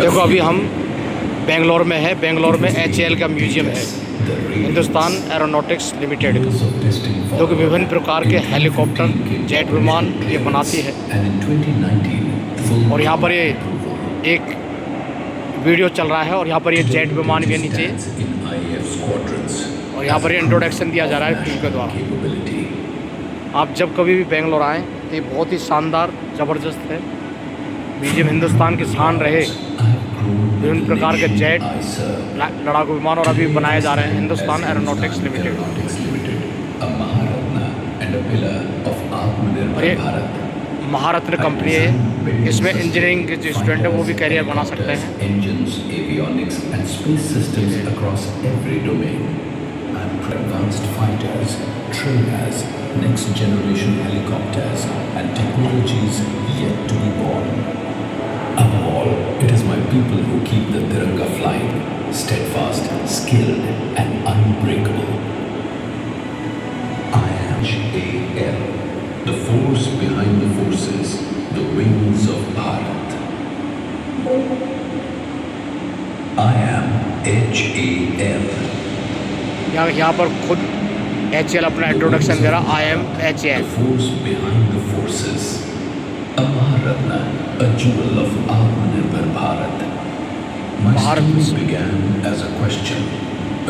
देखो अभी हम बेंगलोर में है। बेंगलोर में HAL का म्यूज़ियम है, हिंदुस्तान एरोनॉटिक्स लिमिटेड का, जो कि विभिन्न प्रकार के हेलीकॉप्टर, जेट विमान ये बनाती है। और यहाँ पर ये एक वीडियो चल रहा है और यहाँ पर ये जेट विमान भी है नीचे, और यहाँ पर ये इंट्रोडक्शन दिया जा रहा है फिल्म के द्वारा। आप जब कभी भी बेंगलोर आएँ तो ये बहुत ही शानदार, ज़बरदस्त है म्यूज़ियम। हिंदुस्तान की शान रहे, विभिन्न प्रकार के जेट, लड़ाकू विमान और अभी बनाए जा रहे हैं हिंदुस्तान एरोनॉटिक्स लिमिटेड। और ये महारत्न कंपनी है, इसमें इंजीनियरिंग के जो स्टूडेंट हैं वो भी करियर बना सकते हैं। Advanced fighters, trainers, next generation helicopters and technologies yet to be born. Above all, it is my people who keep the Tiranga flying, steadfast, skilled and unbreakable. I am HAL, the force behind the forces, the wings of Bharat. I am HAL. यहाँ पर खुद HAL अपना introduction दे रहा, I am HAL. The force behind the forces, a Maharatna, a jewel of Atmanirbhar Bharat. My story began as a question,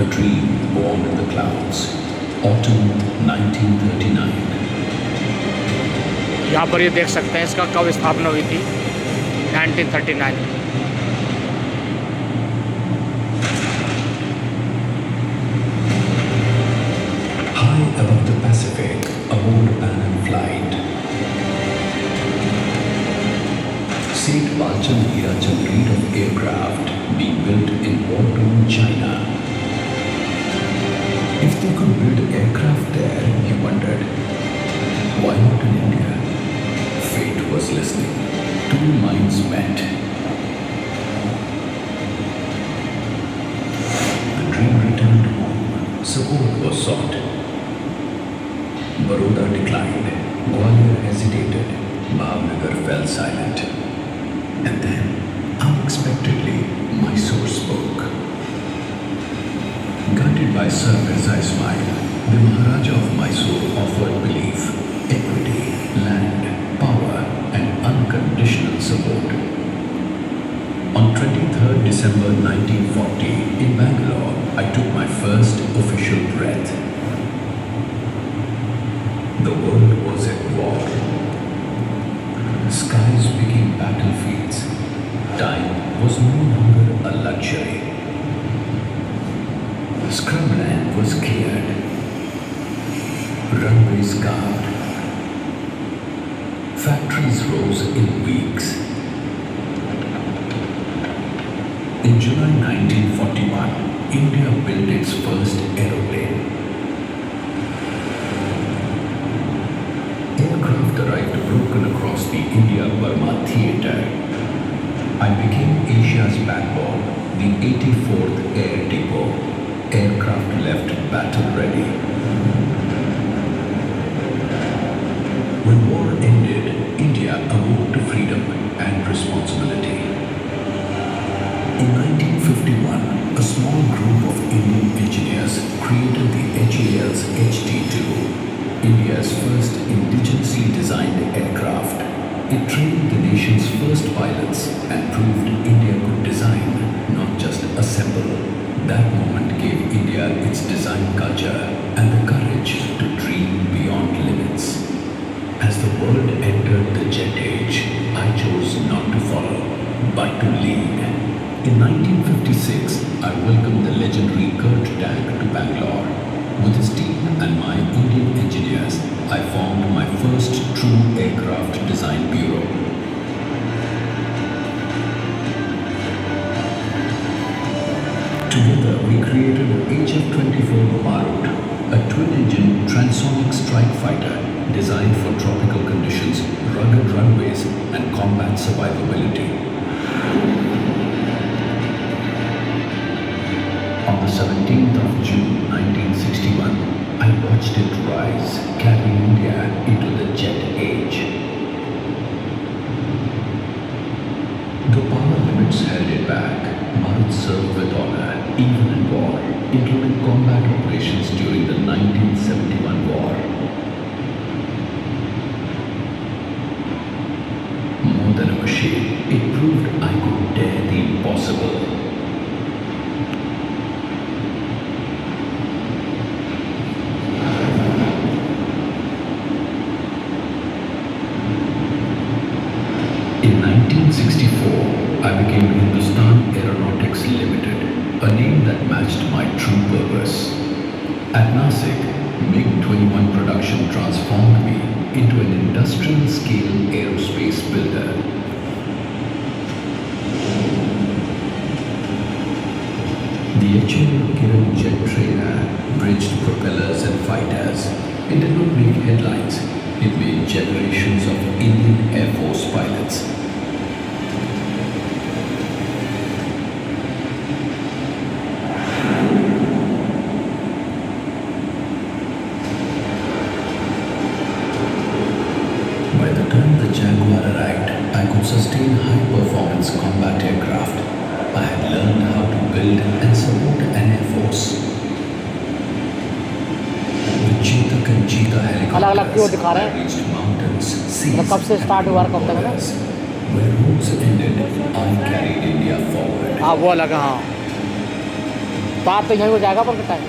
a dream born in the clouds. Autumn 1939. यहाँ पर ये देख सकते हैं इसका कब स्थापना हुई थी, 1939 में। Above the Pacific, aboard Pan Am flight. St. Balchan Hirachand breed of aircraft being built in war-torn China. If they could build aircraft there, he wondered, why not in India? Fate was listening. Two minds met. The dream returned home. Support was sought. Baroda declined, Gwalior hesitated, Bhavnagar fell silent. And then, unexpectedly, Mysore spoke. Guided by Sir Mirzai's smile, the Maharaja of Mysore offered belief, equity, land, power, and unconditional support. On 23rd December 1940, in Bangalore, I took my first official breath. The world was at war. Skies became battlefields. Time was no longer a luxury. Scrubland was cleared. Runways carved. Factories rose in weeks. In July 1941, India built its first aeroplane. Aircraft arrived broken across the India-Burma theatre. I became Asia's backbone, the 84th Air Depot. Aircraft left battle-ready. When war ended, India awoke to freedom and responsibility. In 1951, a small group of Indian engineers created the HAL's HD-2. India's first indigenously designed aircraft. It trained the nation's first pilots and proved India could design, not just assemble. That moment gave India its design culture and the courage to dream beyond limits. As the world entered the jet age, I chose not to follow, but to lead. In 1956, I welcomed the legendary Kurt Tank to Bangalore. With his team and my Indian engineers, I formed my first true aircraft design bureau. Together, we created HF-24 Marut, a twin-engine transonic strike fighter designed for tropical conditions, rugged runways, and combat survivability. On the 17th of June 1961, I watched it rise, carrying India into the jet age. The power limits held it I could dare the impossible. In 1964, I became Hindustan Aeronautics Limited, a name that matched my true purpose. At Nasik, MiG-21 production transformed me into an industrial-scale aerospace builder. The HAL Kiran jet trainer bridged propellers and fighters. It did not make headlines. It made generations of Indian Air Force pilots. By the time the Jaguar arrived, I could sustain high-performance combat aircraft. I had learned how to build and support an air force. With Chetak and Cheetah अलग-अलग क्यों helicopters, दिखा रहे हैं? I reached mountains, seas, मतलब कब से and start हुआ और कब तक है? borders. Where roads ended, I carried India forward. हाँ वो अलग है, हाँ। तो आप तो यहीं हो जाएगा पर time.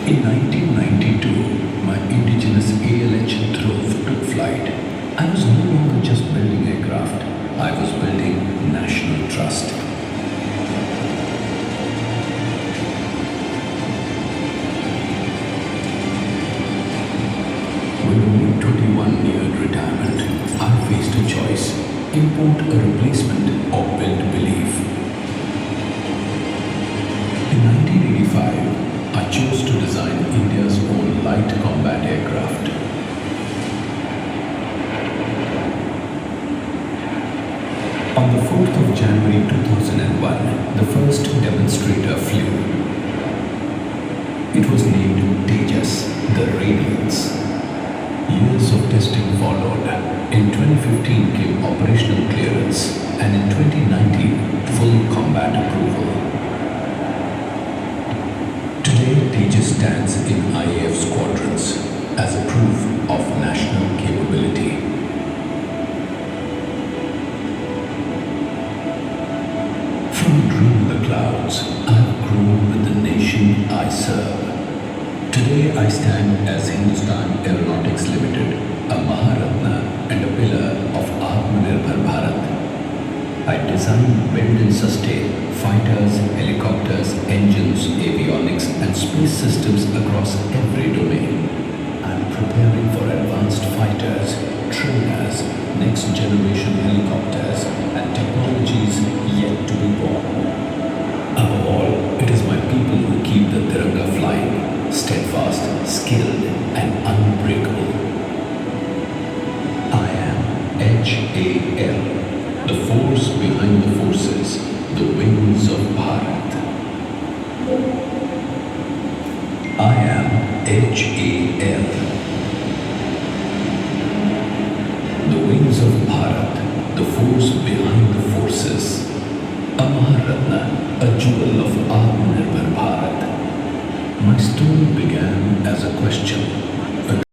In 1992, my indigenous ALH Dhruv took flight. I was no longer just building aircraft. I was building national trust. When the MiG-21 neared retirement, I faced a choice: import a replacement or build belief. In 1985, I chose to design India's own light combat aircraft. On the 4th of January 2001, the first demonstrator flew. It was named Tejas, the Radiance. Years of testing followed. In 2015 came operational clearance, and in 2019, full combat approval. Today, Tejas stands in IAF squadrons as a proof of national capability. From a dream in the clouds, I have grown with the nation I serve. Today, I stand as Hindustan Aeronautics Limited, a Maharatna and a pillar of Atmanirbhar Bharat. I design, build and sustain fighters, helicopters, engines, avionics and space systems across every domain. I am preparing for advanced fighters, trainers, next generation helicopters and technologies yet to be born. Above all, it is my people who keep the Tiranga flying, steadfast, skilled and unbreakable. I am HAL, the force behind the forces, the wings of Bharat. I am HAL, the wings of Bharat, the force behind the forces. A Maharatna, a jewel of Atmanirbhar Bharat. My story began as a question.